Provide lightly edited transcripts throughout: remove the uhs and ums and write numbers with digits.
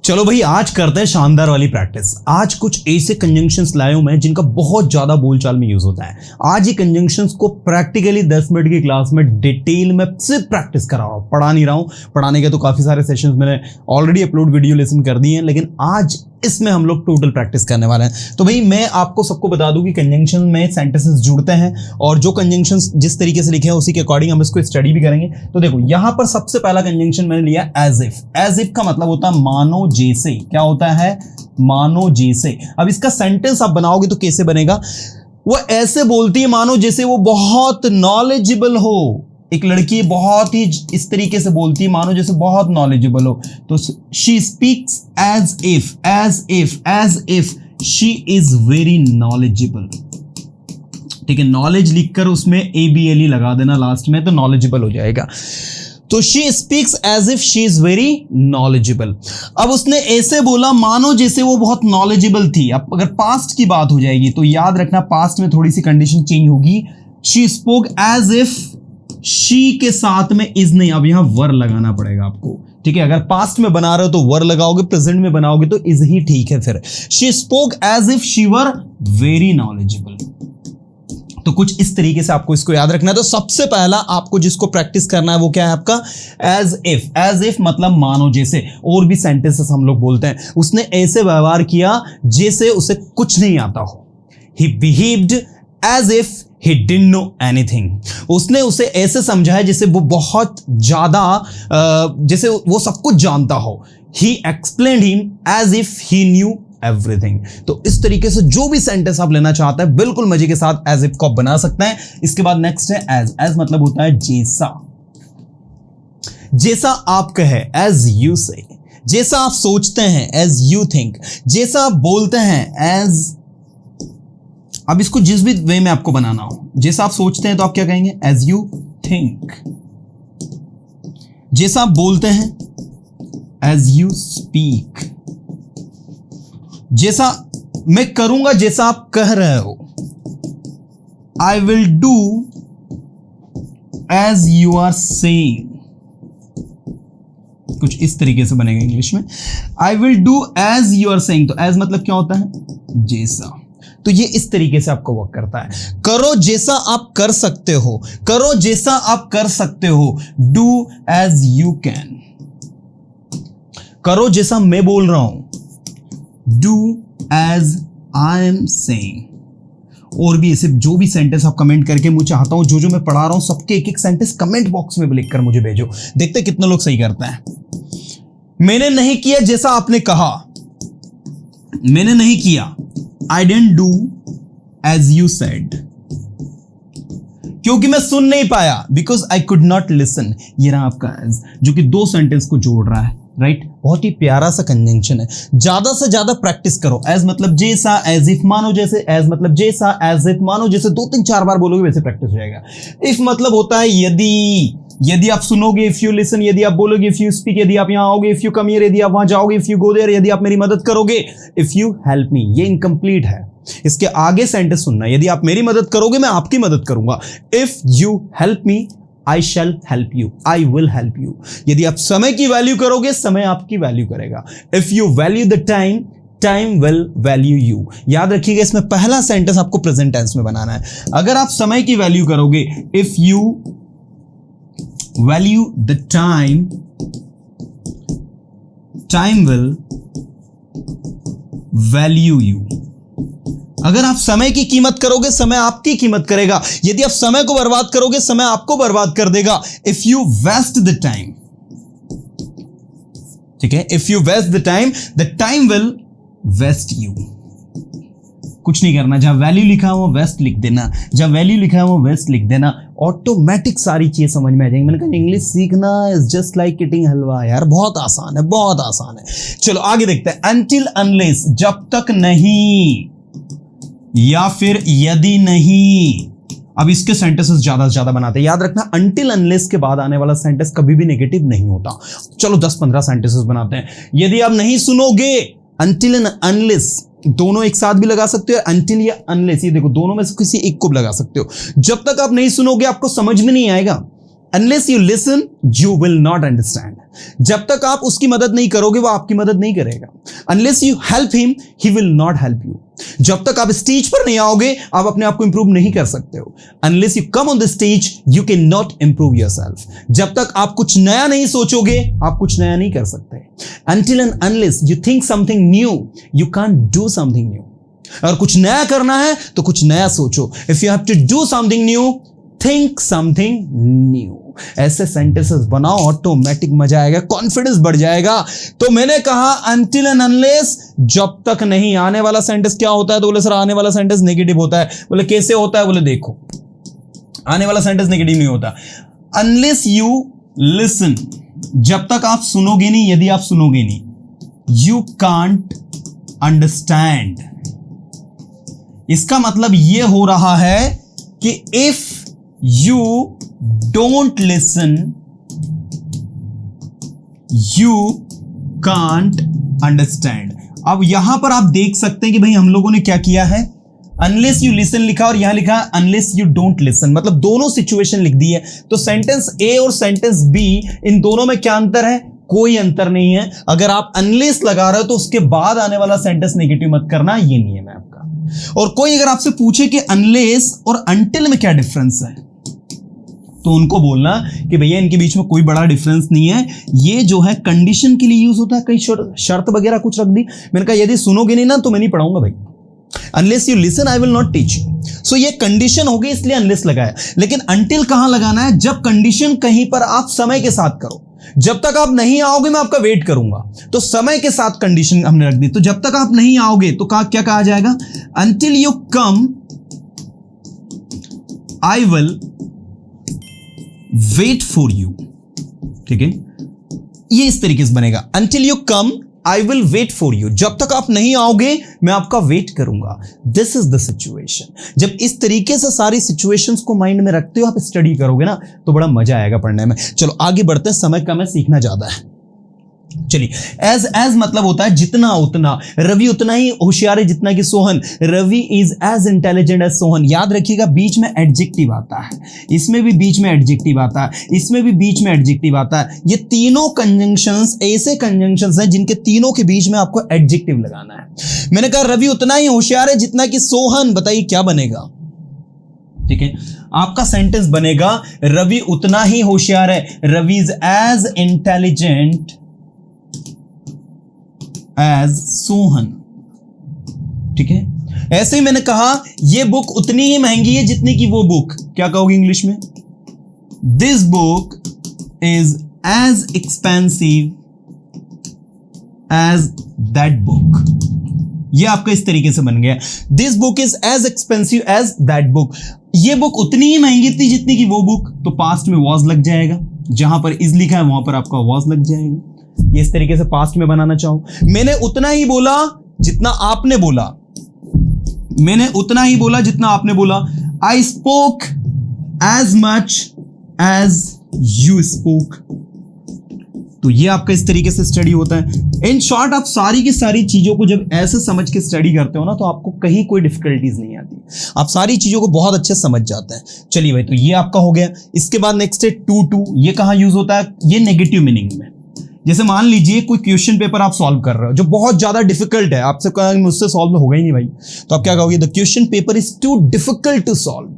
चलो भाई, आज करते हैं शानदार वाली प्रैक्टिस। आज कुछ ऐसे कंजंक्शंस लाए हूं मैं जिनका बहुत ज्यादा बोलचाल में यूज होता है। आज ये कंजंक्शंस को प्रैक्टिकली 10 मिनट की क्लास में डिटेल में सिर्फ प्रैक्टिस करा रहा हूं, पढ़ा नहीं रहा हूं। पढ़ाने के तो काफी सारे सेशंस मैंने ऑलरेडी अपलोड वीडियो लेसन कर दिए हैं, लेकिन आज इसमें हम लोग टोटल प्रैक्टिस करने वाले हैं। तो भाई मैं आपको सबको बता दूं कि कंजंक्शन में सेंटेंसेस जुड़ते हैं और जो कंजंक्शंस जिस तरीके से लिखे हैं उसी के अकॉर्डिंग हम इसको स्टडी भी करेंगे। तो देखो यहां पर सबसे पहला कंजंक्शन मैंने लिया एज इफ। एज इफ का मतलब होता है मानो जैसे। क्या होता है? मानो जैसे। अब इसका सेंटेंस आप बनाओगे तो कैसे बनेगा? वो ऐसे बोलती है मानो जैसे वो बहुत नॉलेजेबल हो। एक लड़की बहुत ही इस तरीके से बोलती है मानो जैसे बहुत नॉलेजेबल हो। तो she speaks as if she is very knowledgeable. ठीक है, नॉलेज लिखकर उसमें ABLE लगा देना लास्ट में, तो नॉलेजेबल हो जाएगा। तो she speaks as if she is very knowledgeable. अब उसने ऐसे बोला मानो जैसे वो बहुत नॉलेजेबल थी। अब अगर पास्ट की बात हो जाएगी तो याद रखना पास्ट में थोड़ी सी कंडीशन चेंज होगी। She spoke as if, she के साथ में इज नहीं, अब यहां वर लगाना पड़ेगा आपको। ठीक है, अगर पास्ट में बना रहे हो तो वर लगाओगे, प्रेजेंट में बनाओगे तो इज ही ठीक है। फिर she spoke as if she were very knowledgeable. तो कुछ इस तरीके से आपको इसको याद रखना है। तो सबसे पहला आपको जिसको प्रैक्टिस करना है वो क्या है आपका? As if. एज इफ मतलब मानो जैसे। और भी सेंटेंसेस हम लोग बोलते हैं, उसने ऐसे व्यवहार किया जैसे उसे कुछ नहीं आता हो। ही behaved as if he didn't know anything। उसने उसे ऐसे समझाया जैसे वो बहुत ज्यादा जैसे वो सब कुछ जानता हो। He explained him as if he knew everything। तो इस तरीके से जो भी सेंटेंस आप लेना चाहते हैं बिल्कुल मजे के साथ एज इफ को आप बना सकते हैं। इसके बाद नेक्स्ट है एज। एज मतलब होता है जैसा। जैसा आप कहे एज यू से। जैसा आप सोचते हैं एज यू थिंक। जैसा आप बोलते हैं एज, अब इसको जिस भी वे में आपको बनाना हो, जैसा आप सोचते हैं तो आप क्या कहेंगे? As you think. जैसा आप बोलते हैं एज यू स्पीक। जैसा मैं करूंगा जैसा आप कह रहे हो, I will do as you are saying. कुछ इस तरीके से बनेगा इंग्लिश में, I will do as you are saying. तो एज मतलब क्या होता है? जैसा। तो ये इस तरीके से आपको वर्क करता है। करो जैसा आप कर सकते हो। करो जैसा आप कर सकते हो। Do as you can. करो जैसा मैं बोल रहा हूं। Do as I am saying. और भी ऐसे जो भी सेंटेंस आप कमेंट करके, मुझे चाहता हूं जो मैं पढ़ा रहा हूं सबके एक एक सेंटेंस कमेंट बॉक्स में लिखकर मुझे भेजो। देखते कितने लोग सही करते हैं। मैंने नहीं किया जैसा आपने कहा। मैंने नहीं किया, I didn't do as you said। क्योंकि मैं सुन नहीं पाया, because I could not listen। ये रहा आपका as, जो कि दो सेंटेंस को जोड़ रहा है। राइट, बहुत ही प्यारा सा कंजंक्शन है। ज्यादा से ज्यादा प्रैक्टिस करो। एज मतलब जैसा, एज इफ मानो जैसे, एज मतलब जैसा, एज इफ मानो जैसे 2-3-4 बार बोलोगे वैसे प्रैक्टिस हो जाएगा। इफ मतलब होता है यदि। यदि आप सुनोगे, इफ यू लिसन। यदि आप बोलोगे, इफ यू स्पीक। यदि आप यहां आओगे, इफ यू कम हियर। यदि आप वहां जाओगे, इफ यू गो देयर। यदि आप मेरी मदद करोगे, इफ यू हेल्प मी। ये इनकम्प्लीट है, इसके आगे सेंटेंस सुनना। यदि आप मेरी मदद करोगे मैं आपकी मदद करूंगा। If you help me, I shell help you, I will help you. यदि आप समय की वैल्यू करोगे, समय आपकी वैल्यू करेगा। If you value the time, time will value you. याद रखिएगा, इसमें पहला सेंटेंस आपको प्रेजेंट टेंस में बनाना है। अगर आप समय की वैल्यू करोगे, if you value the time, time will value you. अगर आप समय की कीमत करोगे, समय आपकी कीमत करेगा। यदि आप समय को बर्बाद करोगे, समय आपको बर्बाद कर देगा। If you waste the time, ठीक है, if you waste the time will waste you. कुछ नहीं करना, जहां वैल्यू लिखा है वो वेस्ट लिख देना, जहां वैल्यू लिखा है वो वेस्ट लिख देना। ऑटोमेटिक सारी चीज समझ में आ जाएंगी। मैंने कहा इंग्लिश सीखना इज जस्ट लाइक ईटिंग हलवा। यार बहुत आसान है, बहुत आसान है। चलो आगे देखते हैं। अनटिल अनलेस, जब तक नहीं, या फिर यदि नहीं। अब इसके सेंटेंसेस ज्यादा से ज्यादा बनाते हैं। याद रखना, अनटिल अनलेस के बाद आने वाला सेंटेंस कभी भी नेगेटिव नहीं होता। चलो 10-15 सेंटेंसेस बनाते हैं। यदि आप नहीं सुनोगे, अनटिल एंड अनलेस दोनों एक साथ भी लगा सकते हो। अनटिल या अनलेस, ये देखो दोनों में से किसी एक को लगा सकते हो। जब तक आप नहीं सुनोगे आपको समझ में नहीं आएगा। Unless you listen you will not understand. जब तक आप उसकी मदद नहीं करोगे वो आपकी मदद नहीं करेगा। Unless you help him he will not help you. जब तक आप स्टेज पर नहीं आओगे आप अपने आप को इंप्रूव नहीं कर सकते हो। Unless you come on the stage you can not improve yourself. जब तक आप कुछ नया नहीं सोचोगे आप कुछ नया नहीं कर सकते। Until and unless you think something new you can't do something new. अगर कुछ नया करना है तो कुछ नया सोचो। If you have to do something new think something new. ऐसे सेंटेंसेस बनाओ, ऑटोमेटिक मजा आएगा, कॉन्फिडेंस बढ़ जाएगा। तो मैंने कहा अनटिल एंड अनलेस, जब तक नहीं। आने वाला सेंटेंस क्या होता है? तो बोले सर आने वाला सेंटेंस नेगेटिव होता है। बोले कैसे होता है? बोले देखो आने वाला सेंटेंस नेगेटिव नहीं होता। अनलेस यू लिसन, जब तक आप सुनोगे नहीं, यदि आप सुनोगे नहीं, यू कांट अंडरस्टैंड। इसका मतलब यह हो रहा है कि if you don't listen you can't understand। अब यहां पर आप देख सकते हैं कि भाई हम लोगों ने क्या किया है, unless you listen लिखा और यहां लिखा unless you don't listen, मतलब दोनों सिचुएशन लिख दी है। तो सेंटेंस ए और सेंटेंस बी, इन दोनों में क्या अंतर है? कोई अंतर नहीं है। अगर आप unless लगा रहे हो तो उसके बाद आने वाला सेंटेंस नेगेटिव मत करना, ये नियम है आपका। और कोई अगर आपसे पूछे कि unless और until में क्या डिफरेंस है, तो उनको बोलना कि भैया इनके बीच में कोई बड़ा डिफरेंस नहीं है, ये जो है कंडीशन के लिए यूज होता है। कई शर्त वगैरह कुछ रख दी। मैंने कहा यदि सुनोगे नहीं ना तो मैं नहीं पढ़ाऊंगा भाई। Unless you listen I will not teach you. So ये कंडीशन होगी इसलिए अनलेस लगाया। लेकिन अंटिल कहां लगाना है? जब कंडीशन कहीं पर आप समय के साथ करो। जब तक आप नहीं आओगे मैं आपका वेट करूंगा, तो समय के साथ कंडीशन हमने रख दी। तो जब तक आप नहीं आओगे तो क्या कहा जाएगा? Until you come I will wait for you. ठीक है, ये इस तरीके से बनेगा। Until you come I will wait for you. जब तक आप नहीं आओगे मैं आपका वेट करूंगा। This is the situation. जब इस तरीके से सारी सिचुएशंस को माइंड में रखते हो आप स्टडी करोगे ना तो बड़ा मजा आएगा पढ़ने में। चलो आगे बढ़ते हैं, समय कम है, सीखना ज्यादा है। चलिए, एज मतलब होता है जितना उतना। रवि उतना ही होशियार है जितना कि Sohan. Ravi is as intelligent as Sohan. याद रखिएगा बीच में एडजेक्टिव आता है, इसमें भी बीच में एडजेक्टिव आता है, इसमें भी बीच में एडजेक्टिव आता है। ये तीनों कंजंक्शंस ऐसे कंजंक्शंस हैं जिनके तीनों के बीच में आपको एडजेक्टिव लगाना है। मैंने कहा रवि उतना ही होशियार है जितना कि सोहन। बताइए क्या बनेगा? ठीक है, आपका सेंटेंस बनेगा रवि उतना ही होशियार है, Ravi is as intelligent as Sohan. ठीक है, ऐसे ही मैंने कहा यह बुक उतनी ही महंगी है जितनी की वो बुक। क्या कहोगे इंग्लिश में? This book is as expensive as that book. ये आपका इस तरीके से बन गया, this book is as expensive as that book. ये बुक उतनी ही महंगी थी जितनी की वो बुक। तो पास्ट में वॉज लग जाएगा, जहां पर इज लिखा है वहां पर आपका वॉज लग जाएगा। ये इस तरीके से पास्ट में बनाना चाहूं। मैंने उतना ही बोला जितना आपने बोला। मैंने उतना ही बोला जितना आपने बोला। I spoke as much as you spoke. तो ये आपका इस तरीके से स्टडी होता है। इन शॉर्ट आप सारी की सारी चीजों को जब ऐसे समझ के स्टडी करते हो ना तो आपको कहीं कोई डिफिकल्टीज नहीं आती, आप सारी चीजों को बहुत अच्छे समझ जाते हैं। चलिए भाई, तो ये आपका हो गया। इसके बाद नेक्स्ट है टू। ये कहां यूज होता है? ये नेगेटिव मीनिंग में। जैसे मान लीजिए कोई क्वेश्चन पेपर आप सॉल्व कर रहे हो जो बहुत ज्यादा डिफिकल्ट है, आपसे कहा मुझसे सॉल्व होगा ही नहीं भाई, तो आप क्या कहोगे? The question paper is too difficult to solve.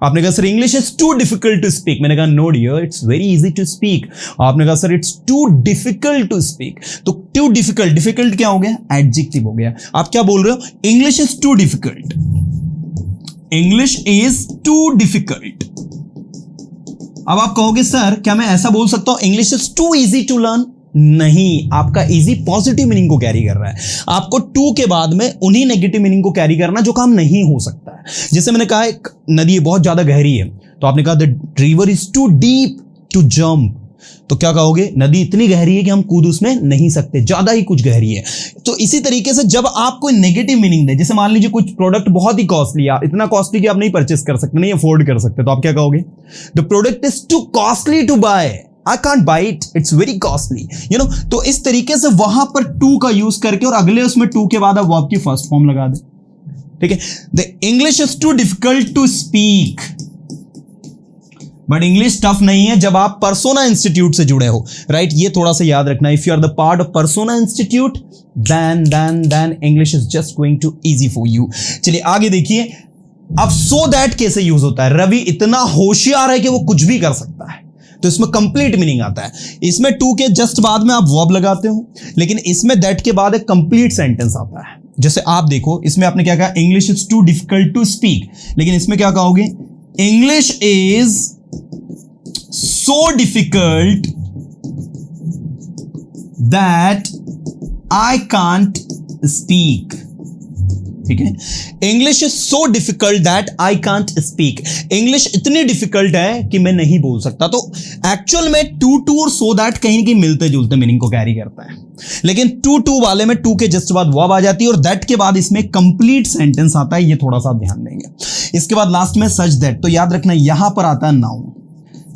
आपने कहा sir English is too difficult to speak. मैंने कहा no dear, it's very easy to speak. आपने कहा sir it's too difficult to speak. तो टू डिफिकल्ट, डिफिकल्ट क्या हो गया? एडजेक्टिव हो गया। आप क्या बोल रहे हो? English is too difficult, English is too difficult. अब आप कहोगे सर क्या मैं ऐसा बोल सकता हूं English is too easy to learn? नहीं, आपका इजी पॉजिटिव मीनिंग को कैरी कर रहा है। आपको टू के बाद में उन्हीं नेगेटिव मीनिंग को कैरी करना जो काम नहीं हो सकता है। जैसे मैंने कहा एक नदी बहुत ज्यादा गहरी है, तो आपने कहा the river is too deep to jump. तो क्या कहोगे? नदी इतनी गहरी है कि हम कूद उसमें नहीं सकते, ज्यादा ही कुछ गहरी है। तो इसी तरीके से जब आप कोई नेगेटिव मीनिंग दे, जैसे मान लीजिए कुछ प्रोडक्ट बहुत ही कॉस्टली है, इतना कॉस्टली कि आप नहीं परचेस कर सकते, नहीं अफोर्ड कर सकते, तो आप क्या कहोगे? The product is too costly to buy, I can't buy it, it's very costly, you know। तो इस तरीके से वहां पर टू का यूज करके और अगले उसमें टू के बाद आप वर्ब की फर्स्ट फॉर्म लगा दे। ठीक है, the English is too difficult to speak. But English tough नहीं है जब आप पर्सोना इंस्टीट्यूट से जुड़े हो, राइट? ये थोड़ा सा याद रखना। If you are the part of Persona institute then English is just going to easy for you. चलिए आगे देखिए, अब सो दैट कैसे यूज होता है। रवि इतना होशियार है कि वो कुछ भी कर सकता है, तो इसमें कंप्लीट मीनिंग आता है। इसमें टू के जस्ट बाद में आप वर्ब लगाते हो, लेकिन इसमें दैट के बाद एक कंप्लीट सेंटेंस आता है। जैसे आप देखो, इसमें आपने क्या कहा, English is too difficult to speak, लेकिन इसमें क्या कहोगे, English is so difficult that I can't speak. ठीक है, English is so difficult that I can't speak. English इतनी डिफिकल्ट है कि मैं नहीं बोल सकता। तो एक्चुअल में टू और सो दैट कहीं ना कहीं मिलते जुलते मीनिंग को कैरी करता है, लेकिन टू वाले में टू के जस्ट बाद वर्ब आ जाती है और दैट के बाद इसमें कंप्लीट सेंटेंस आता है। ये थोड़ा सा ध्यान देंगे। इसके बाद लास्ट में सच दैट, तो याद रखना यहां पर आता है नाउन।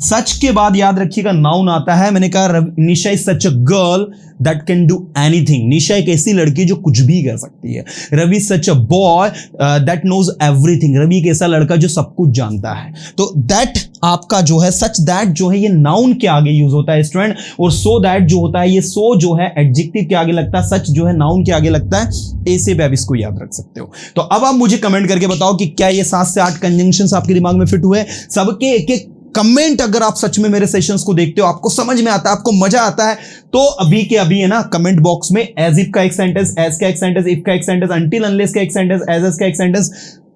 सच के बाद याद रखिएगा नाउन आता है। मैंने कहा Nisha is such a girl that can do anything. Nisha एक ऐसी लड़की जो कुछ भी कर सकती है। Ravi such a boy that knows everything. Ravi एक ऐसा लड़का जो सब कुछ जानता है। तो दैट आपका जो है, सच दैट जो है ये नाउन के आगे यूज होता है स्टूडेंट, और सो दैट जो होता है, ये सो जो है एडजेक्टिव के आगे लगता है, सच जो है नाउन के आगे लगता है। ऐसे भी आप इसको याद रख सकते हो। तो अब आप मुझे कमेंट करके बताओ कि क्या ये 7 से 8 कंजंक्शंस आपके दिमाग में फिट हुए। सबके एक एक कमेंट अगर आप सच में मेरे सेशंस को देखते हो, आपको समझ में आता है, आपको मजा आता है, तो अभी के अभी है ना कमेंट बॉक्स में एज इफ का एक सेंटेंस, एज का एक सेंटेंस, इफ का एक सेंटेंस, अंटिल अनलेस का एक सेंटेंस, एज का एक सेंटेंस,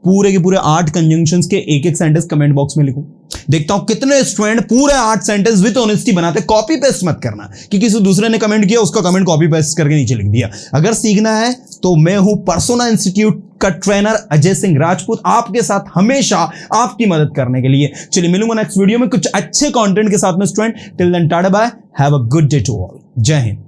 पूरे के पूरे 8 कंजंक्शंस के एक एक सेंटेंस कमेंट बॉक्स में लिखो। देखता हूं कितने स्टूडेंट पूरे 8 सेंटेंस विद ऑनेस्टी बनाते। कॉपी पेस्ट मत करना कि किसी दूसरे ने कमेंट किया उसका कमेंट कॉपी पेस्ट करके नीचे लिख दिया। अगर सीखना है तो मैं हूं पर्सोना इंस्टीट्यूट का ट्रेनर अजय सिंह राजपूत, आपके साथ हमेशा आपकी मदद करने के लिए। चलिए मिलूंगा नेक्स्ट वीडियो में कुछ अच्छे कंटेंट के साथ में student. Till then tata bye, have a good day to all. जय हिंद।